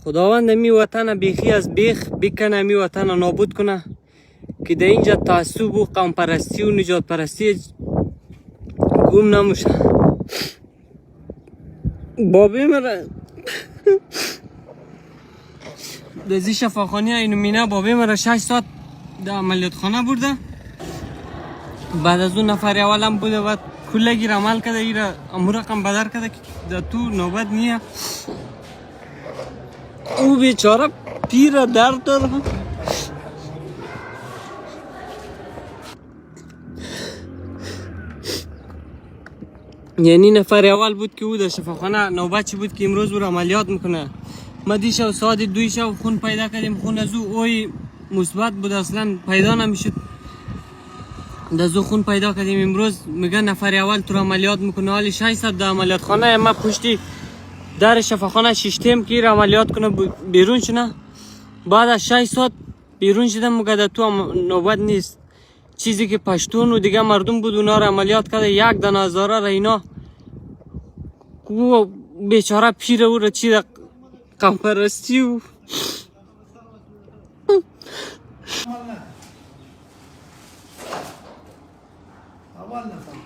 خداوند می وطن بیخی از بیخ بکنه، می وطن نابود کنه که در اینجا تعصب و قوم پرستی و نجات پرستی گم نموشه. بابی مرا دزی شفاخانه اینو مینه بابی مرا 6 ساعت در عملیات خانه برده. بعد از اون نفر اولم بوده و کلگی را عمل کرده، ایرا امور رقم بدر کرده که در تو نوبت نیه. او بیچاره پیر درد داره. یعنی نفر اول بود که او در شفاخانه نوبتچی بود که امروز او را عملیات میکنه. ما دیشب ساعت 2 شب خون پیدا کردیم. خون از او اوی مثبت بود، اصلا پیدا نمیشد. از او خون پیدا کردیم. امروز میگه نفر اول تو را عملیات میکنه. حالی 600 در عملیات خانه. ما پشتی در شفاخانه شیشتیم که را عملیات کنه بیرون شنه. بعد از 6 ساعت بیرون شدم. مگه تو نوبت نیست. چیزی که پشتون و دیگه مردم بود اونا را عملیات کرده. 1 دانه هزاره را اینا او بیچاره پیر او را چی قوم پرستی و اول نفر